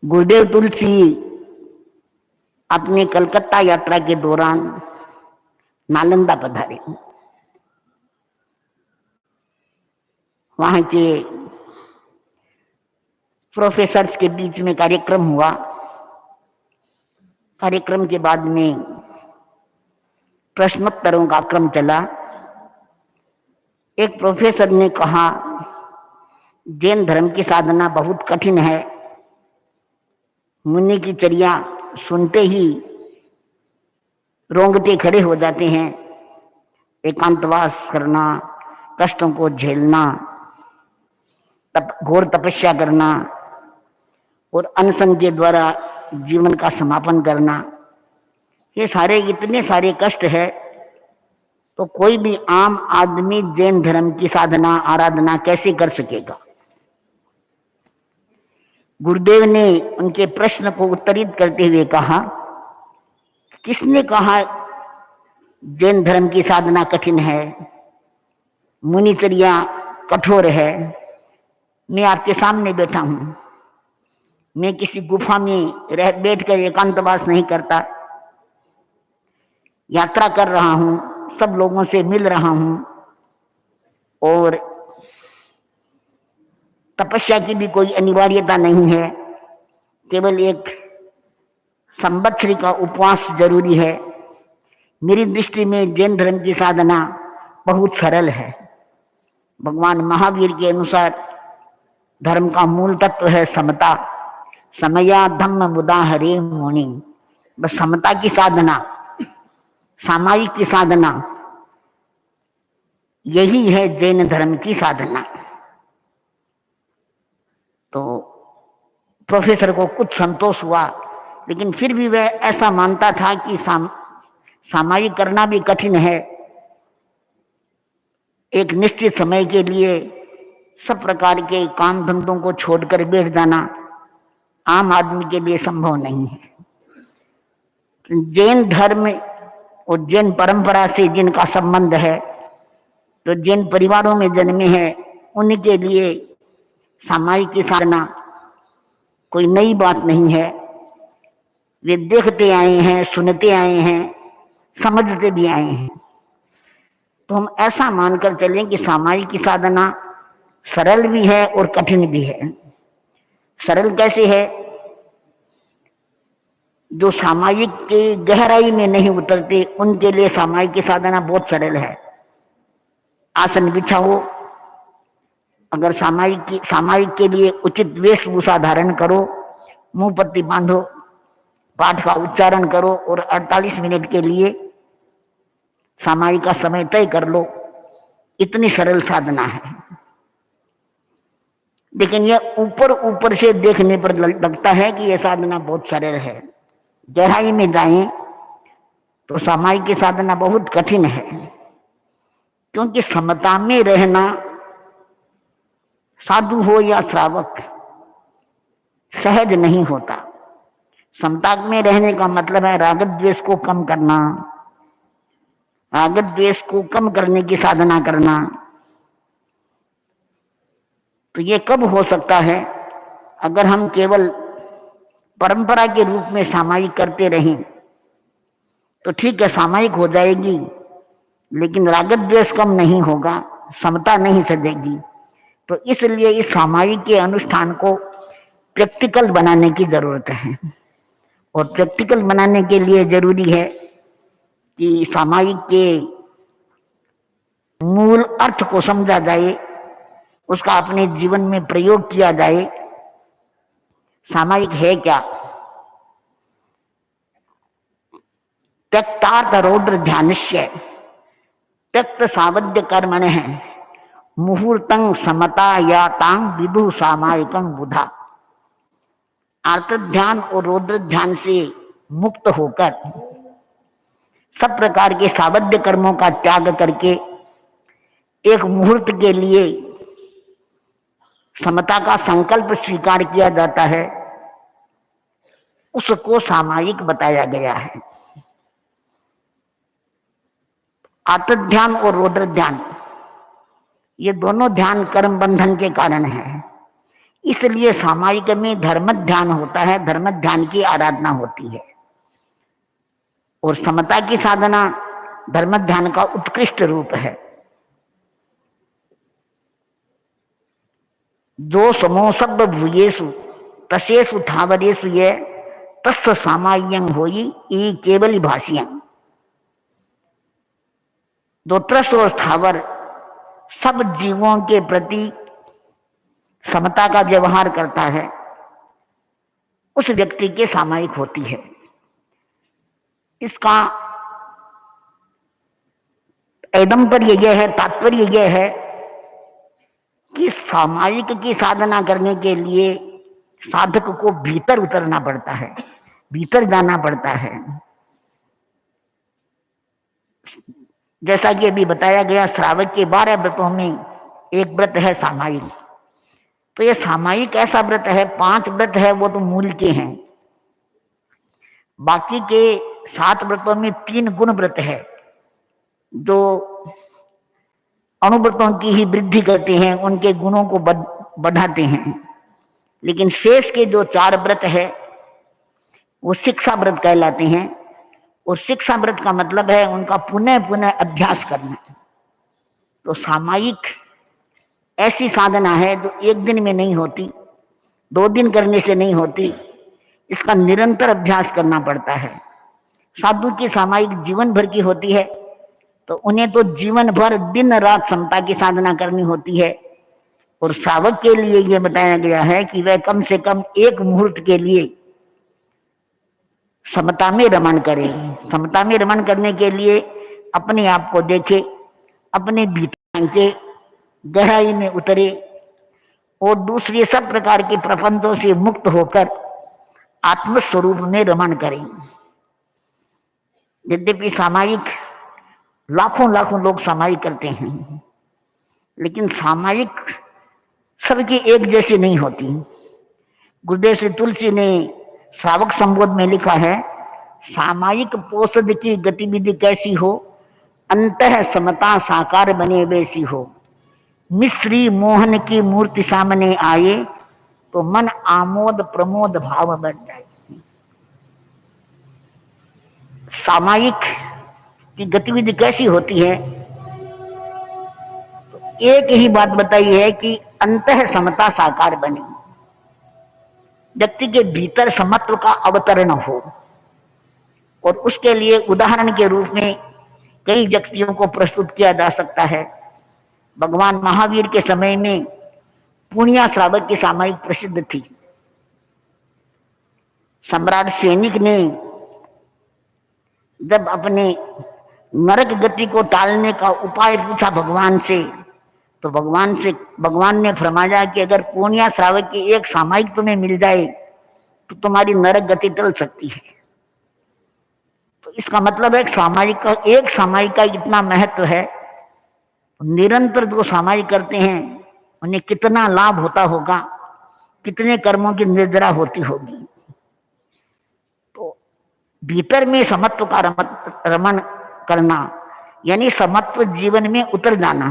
गुरुदेव तुलसी अपनी कलकत्ता यात्रा के दौरान नालंदा पधारे। वहां के प्रोफेसर्स के बीच में कार्यक्रम हुआ। कार्यक्रम के बाद में प्रश्नोत्तरों का क्रम चला। एक प्रोफेसर ने कहा, जैन धर्म की साधना बहुत कठिन है। मुनि की चर्या सुनते ही रोंगटे खड़े हो जाते हैं। एकांतवास करना, कष्टों को झेलना, घोर तपस्या करना और अनशन के द्वारा जीवन का समापन करना, ये सारे इतने सारे कष्ट है, तो कोई भी आम आदमी जैन धर्म की साधना आराधना कैसे कर सकेगा। गुरुदेव ने उनके प्रश्न को उत्तरित करते हुए कहा, किसने कहा जैन धर्म की साधना कठिन है, मुनिचर्या कठोर है। मैं आपके सामने बैठा हूं, मैं किसी गुफा में बैठकर एकांतवास नहीं करता, यात्रा कर रहा हूं, सब लोगों से मिल रहा हूं और तपस्या की भी कोई अनिवार्यता नहीं है। केवल एक संवत्सरी का उपवास जरूरी है। मेरी दृष्टि में जैन धर्म की साधना बहुत सरल है। भगवान महावीर के अनुसार धर्म का मूल तत्व है समता। समया धम्म मुदा हरे मुनि। बस समता की साधना, सामायिक की साधना, यही है जैन धर्म की साधना। तो प्रोफेसर को कुछ संतोष हुआ, लेकिन फिर भी वह ऐसा मानता था कि सामायिक करना भी कठिन है। एक निश्चित समय के लिए सब प्रकार के काम धंधों को छोड़कर बैठ जाना आम आदमी के लिए संभव नहीं है। जैन धर्म और जैन परंपरा से जिनका संबंध है, तो जैन परिवारों में जन्मे हैं, उनके लिए सामायिक की साधना कोई नई बात नहीं है। वे देखते आए हैं, सुनते आए हैं, समझते भी आए हैं। तो हम ऐसा मानकर चलें कि सामायिक की साधना सरल भी है और कठिन भी है। सरल कैसे है? जो सामायिक के गहराई में नहीं उतरते, उनके लिए सामायिक की साधना बहुत सरल है। आसन बिछाओ, अगर सामायिक के लिए उचित वेशभूषा धारण करो, मुंह पट्टी बांधो, पाठ का उच्चारण करो और 48 मिनट के लिए सामायिक का समय तय कर लो। इतनी सरल साधना है। लेकिन यह ऊपर ऊपर से देखने पर लगता है कि यह साधना बहुत सरल है। गहराई में जाएं तो सामायिक की साधना बहुत कठिन है, क्योंकि समता में रहना, साधु हो या श्रावक, सहज नहीं होता। समता में रहने का मतलब है राग द्वेष को कम करना, राग द्वेष को कम करने की साधना करना। तो ये कब हो सकता है? अगर हम केवल परंपरा के रूप में सामायिक करते रहें तो ठीक है, सामायिक हो जाएगी, लेकिन राग द्वेष कम नहीं होगा, समता नहीं सजेगी। तो इसलिए इस सामायिक के अनुष्ठान को प्रैक्टिकल बनाने की जरूरत है। और प्रैक्टिकल बनाने के लिए जरूरी है कि सामायिक के मूल अर्थ को समझा जाए, उसका अपने जीवन में प्रयोग किया जाए। सामायिक है क्या? त्यक्तार्थ रौद्र ध्यानस्य त्यक्त सावध्य कर्मण है मुहूर्तं समता या तांग विदु सामायिकं बुधा। आर्त ध्यान और रौद्र ध्यान से मुक्त होकर सब प्रकार के सावध्य कर्मों का त्याग करके एक मुहूर्त के लिए समता का संकल्प स्वीकार किया जाता है, उसको सामायिक बताया गया है। आर्त ध्यान और रौद्र ध्यान, ये दोनों ध्यान कर्म बंधन के कारण है। इसलिए सामायिक में धर्म ध्यान होता है, धर्म ध्यान की आराधना होती है। और समता की साधना धर्म ध्यान का उत्कृष्ट रूप है। जो समो सब भूयेषु तसेषु ठावरेषु ये तस्स सामाय्यं होई ई केवल भाष्यं। जो त्रस और स्थावर सब जीवों के प्रति समता का व्यवहार करता है, उस व्यक्ति के सामायिक होती है। इसका ऐदम्पर्य यह है, तात्पर्य यह है कि सामायिक की साधना करने के लिए साधक को भीतर उतरना पड़ता है, भीतर जाना पड़ता है। जैसा कि अभी बताया गया, श्रावक के 12 व्रतों में एक व्रत है सामायिक। तो ये सामायिक ऐसा व्रत है, 5 व्रत है वो तो मूल के हैं, बाकी के 7 व्रतों में 3 गुण व्रत है जो अनुव्रतों की ही वृद्धि करते हैं, उनके गुणों को बढ़ाते हैं। लेकिन शेष के जो 4 व्रत है वो शिक्षा व्रत कहलाते हैं। और शिक्षा व्रत का मतलब है उनका पुनः पुनः अभ्यास करना। तो सामायिक ऐसी साधना है जो एक दिन में नहीं होती, 2 दिन करने से नहीं होती, इसका निरंतर अभ्यास करना पड़ता है। साधु की सामायिक जीवन भर की होती है, तो उन्हें तो जीवन भर दिन रात समता की साधना करनी होती है। और श्रावक के लिए यह बताया गया है कि वह कम से कम 1 मुहूर्त के लिए समता में रमण करे। समता में रमण करने के लिए अपने आप को देखे, अपने भीतर के गहराई में उतरे और दूसरे सब प्रकार के प्रपंचों से मुक्त होकर आत्मस्वरूप में रमण करें। यद्यपि सामायिक लाखों लाखों लोग सामायिक करते हैं, लेकिन सामायिक सबकी एक जैसी नहीं होती। गुरुदेव श्री तुलसी ने श्रावक संबोध में लिखा है, सामायिक पोषद की गतिविधि कैसी हो, अंतः समता साकार बने वैसी हो। मिश्री मोहन की मूर्ति सामने आए तो मन आमोद प्रमोद भाव बढ़ जाए। सामायिक की गतिविधि कैसी होती है, तो एक ही बात बताई है कि अंतः समता साकार बने, व्यक्ति के भीतर समत्व का अवतरण हो। और उसके लिए उदाहरण के रूप में कई व्यक्तियों को प्रस्तुत किया जा सकता है। भगवान महावीर के समय में पूर्णिया श्रावक की सामायिक प्रसिद्ध थी। सम्राट सैनिक ने जब अपने नरक गति को टालने का उपाय पूछा भगवान से, तो भगवान ने फरमाया कि अगर पूर्णिया श्रावक की एक सामायिक तुम्हें मिल जाए तो तुम्हारी नरक गति टल सकती है। तो इसका मतलब है एक सामायिक का इतना महत्व है। निरंतर जो सामायिक करते हैं उन्हें कितना लाभ होता होगा, कितने कर्मों की निर्जरा होती होगी। तो भीतर में समत्व का रमण करना यानी समत्व जीवन में उतर जाना।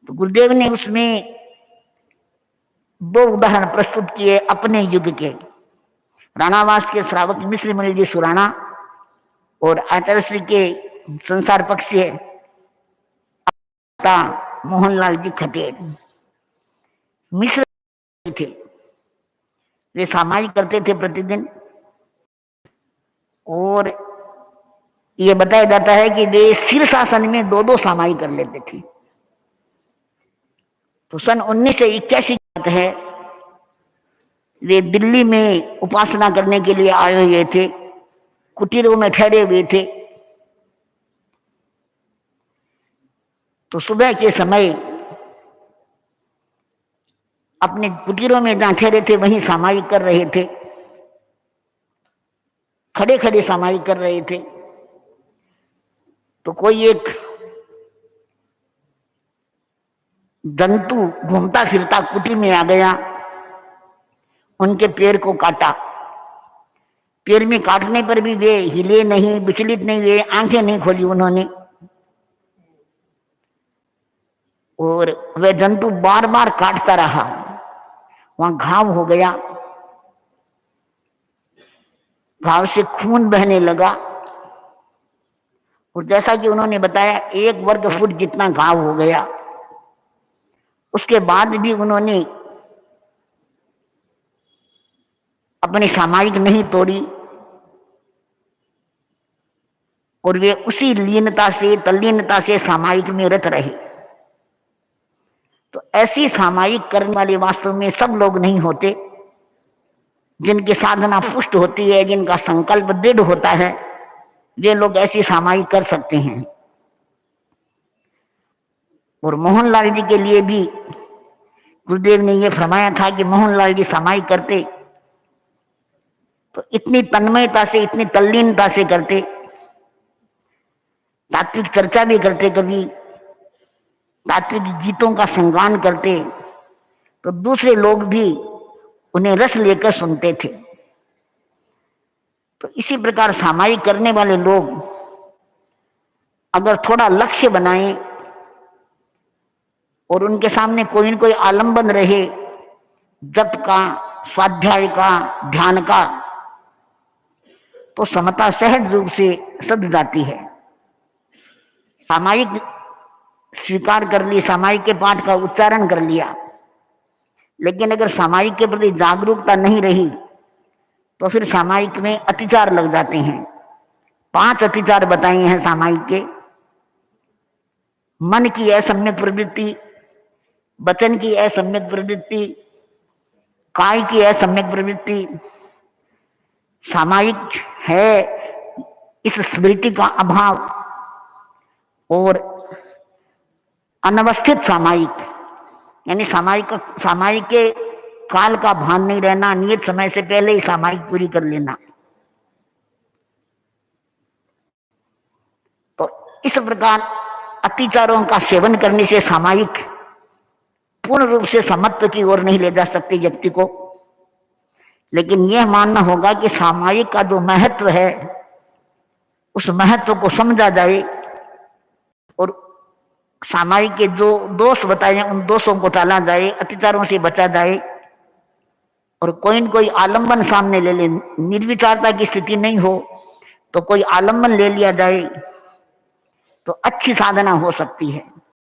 तो गुरुदेव ने उसमें 2 उदाहरण प्रस्तुत किए अपने युग के। राणावास के श्रावक मिश्र मणि जी सुराणा और आचार्य के संसार पक्ष से मोहनलाल जी खटेर। मिश्र थे, वे सामायिक करते थे प्रतिदिन। और ये बताया जाता है कि वे शीर्षासन में 2-2 सामायिक कर लेते थे। तो सन 1981 की बात है, वे दिल्ली में उपासना करने के लिए आए हुए थे, कुटीरों में ठहरे हुए थे। तो सुबह के समय अपने कुटीरों में जहां ठहरे थे वहीं सामायिक कर रहे थे, खड़े खड़े सामायिक कर रहे थे। तो कोई एक जंतु घूमता फिरता कुटीर में आ गया, उनके पैर को काटा। पैर में काटने पर भी वे हिले नहीं, विचलित नहीं हुए, आंखें नहीं खोली उन्होंने। और वह जंतु बार बार काटता रहा। वहां घाव हो गया, घाव से खून बहने लगा, और जैसा कि उन्होंने बताया 1 वर्ग फुट जितना घाव हो गया। उसके बाद भी उन्होंने अपनी सामायिक नहीं तोड़ी और वे उसी लीनता से, तल्लीनता से सामायिक में रत रहे। तो ऐसी सामायिक करने वाले वास्तव में सब लोग नहीं होते। जिनकी साधना पुष्ट होती है, जिनका संकल्प दृढ़ होता है, वे लोग ऐसी सामायिक कर सकते हैं। और मोहनलाल जी के लिए भी गुरुदेव ने यह फरमाया था कि मोहनलाल जी सामायिक करते तो इतनी तन्मयता से, इतनी तल्लीनता से करते, तात्विक चर्चा भी करते, कभी तात्विक गीतों का संगान करते, तो दूसरे लोग भी उन्हें रस लेकर सुनते थे। तो इसी प्रकार सामायिक करने वाले लोग अगर थोड़ा लक्ष्य बनाएं और उनके सामने कोई न कोई आलंबन रहे, जप का, स्वाध्याय का, ध्यान का, तो समता सहज रूप से सद जाती है। सामायिक स्वीकार कर ली, सामायिक के पाठ का उच्चारण कर लिया, लेकिन अगर सामायिक के प्रति जागरूकता नहीं रही तो फिर सामायिक में अतिचार लग जाते हैं। 5 अतिचार बताए हैं सामायिक के। मन की असम्यक प्रवृत्ति, वचन की असम्यक प्रवृत्ति, काय की असम्यक प्रवृत्ति, सामायिक है इस स्मृति का अभाव, और अनवस्थित सामायिक, यानी सामायिक के काल का भान नहीं रहना, नियत समय से पहले ही सामायिक पूरी कर लेना। तो इस प्रकार अतिचारों का सेवन करने से सामायिक पूर्ण रूप से समत्व की ओर नहीं ले जा सकती व्यक्ति को। लेकिन यह मानना होगा कि सामायिक का जो महत्व है, उस महत्व को समझा जाए और सामायिक के जो दोष बताए हैं उन दोषों को टाला जाए, अतिचारों से बचा जाए, और कोई न कोई आलंबन सामने ले ले। निर्विचारता की स्थिति नहीं हो तो कोई आलंबन ले लिया जाए तो अच्छी साधना हो सकती है।